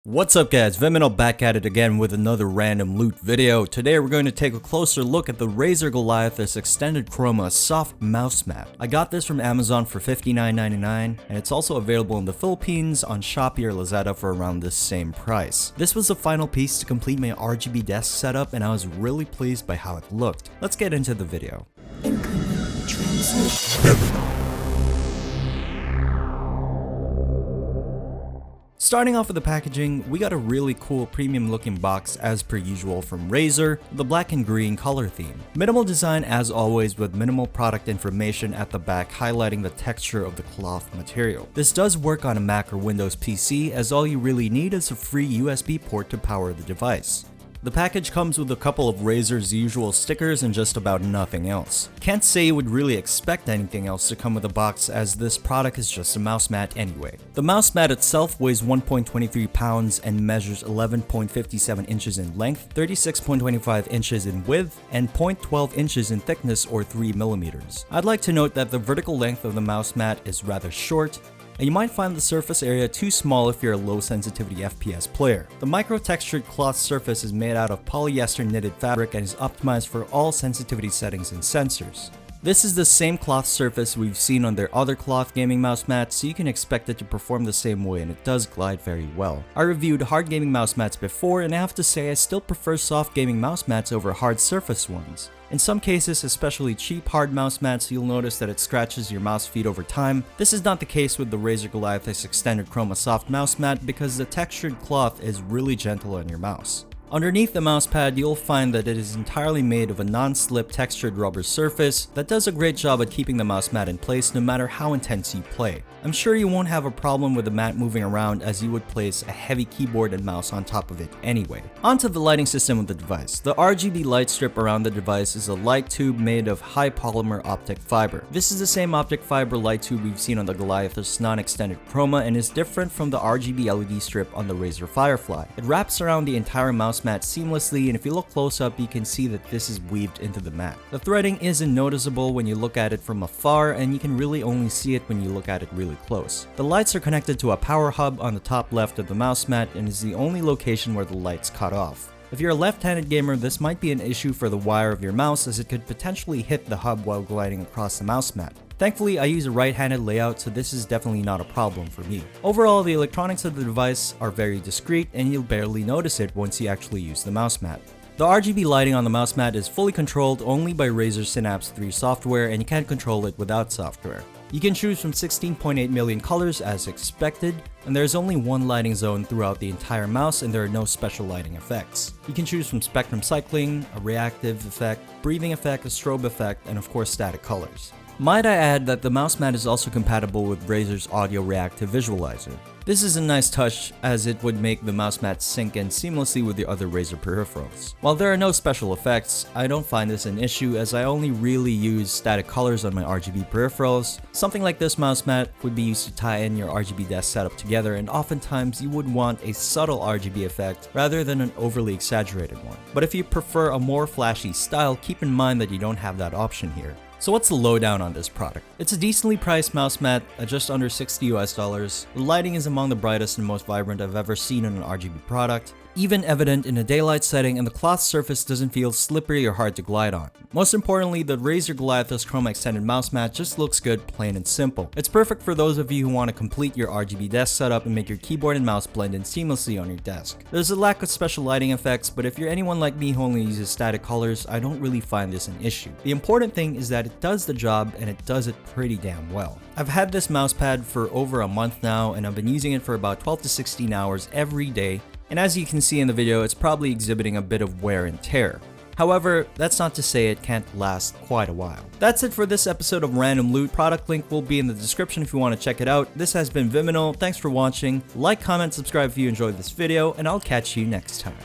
What's up guys, Vyminal back at it again with another random loot video. Today we're going to take a closer look at the Razer Goliathus Extended Chroma Soft Mouse Mat. I got this from Amazon for $59.99 and it's also available in the Philippines on Shopee or Lazada for around this same price. This was the final piece to complete my RGB desk setup and I was really pleased by how it looked. Let's get into the video. Starting off with the packaging, we got a really cool premium looking box as per usual from Razer, the black and green color theme. Minimal design as always with minimal product information at the back highlighting the texture of the cloth material. This does work on a Mac or Windows PC as all you really need is a free USB port to power the device. The package comes with a couple of Razer's usual stickers and just about nothing else. Can't say you would really expect anything else to come with a box as this product is just a mouse mat anyway. The mouse mat itself weighs 1.23 pounds and measures 11.57 inches in length, 36.25 inches in width, and 0.12 inches in thickness or 3 millimeters. I'd like to note that the vertical length of the mouse mat is rather short, and you might find the surface area too small if you're a low sensitivity FPS player. The micro-textured cloth surface is made out of polyester knitted fabric and is optimized for all sensitivity settings and sensors. This is the same cloth surface we've seen on their other cloth gaming mouse mats, so you can expect it to perform the same way and it does glide very well. I reviewed hard gaming mouse mats before and I have to say I still prefer soft gaming mouse mats over hard surface ones. In some cases, especially cheap hard mouse mats, you'll notice that it scratches your mouse feet over time. This is not the case with the Razer Goliathus Extended Chroma Soft Mouse Mat because the textured cloth is really gentle on your mouse. Underneath the mousepad, you'll find that it is entirely made of a non-slip textured rubber surface that does a great job at keeping the mouse mat in place no matter how intense you play. I'm sure you won't have a problem with the mat moving around as you would place a heavy keyboard and mouse on top of it anyway. Onto the lighting system of the device. The RGB light strip around the device is a light tube made of high polymer optic fiber. This is the same optic fiber light tube we've seen on the Goliathus non-extended Chroma and is different from the RGB LED strip on the Razer Firefly. It wraps around the entire mouse mat seamlessly, and if you look close up you can see that this is weaved into the mat. The threading isn't noticeable when you look at it from afar and you can really only see it when you look at it really close. The lights are connected to a power hub on the top left of the mouse mat and is the only location where the lights cut off. If you're a left-handed gamer, this might be an issue for the wire of your mouse as it could potentially hit the hub while gliding across the mouse mat. Thankfully, I use a right-handed layout, so this is definitely not a problem for me. Overall, the electronics of the device are very discreet and you'll barely notice it once you actually use the mouse mat. The RGB lighting on the mouse mat is fully controlled only by Razer Synapse 3 software and you can't control it without software. You can choose from 16.8 million colors as expected, and there's only one lighting zone throughout the entire mouse and there are no special lighting effects. You can choose from spectrum cycling, a reactive effect, breathing effect, a strobe effect, and of course static colors. Might I add that the mouse mat is also compatible with Razer's Audio Reactive Visualizer. This is a nice touch as it would make the mouse mat sync in seamlessly with the other Razer peripherals. While there are no special effects, I don't find this an issue as I only really use static colors on my RGB peripherals. Something like this mouse mat would be used to tie in your RGB desk setup together, and oftentimes you would want a subtle RGB effect rather than an overly exaggerated one. But if you prefer a more flashy style, keep in mind that you don't have that option here. So what's the lowdown on this product? It's a decently priced mouse mat at just under $60 US. The lighting is among the brightest and most vibrant I've ever seen in an RGB product, even evident in a daylight setting, and the cloth surface doesn't feel slippery or hard to glide on. Most importantly, the Razer Goliathus Chroma Extended Mouse Mat just looks good, plain and simple. It's perfect for those of you who want to complete your RGB desk setup and make your keyboard and mouse blend in seamlessly on your desk. There's a lack of special lighting effects, but if you're anyone like me who only uses static colors, I don't really find this an issue. The important thing is that it does the job and it does it pretty damn well. I've had this mouse pad for over a month now and I've been using it for about 12 to 16 hours every day. And as you can see in the video, it's probably exhibiting a bit of wear and tear. However, that's not to say it can't last quite a while. That's it for this episode of Random Loot. Product link will be in the description if you want to check it out. This has been Vyminal. Thanks for watching. Like, comment, subscribe if you enjoyed this video, and I'll catch you next time.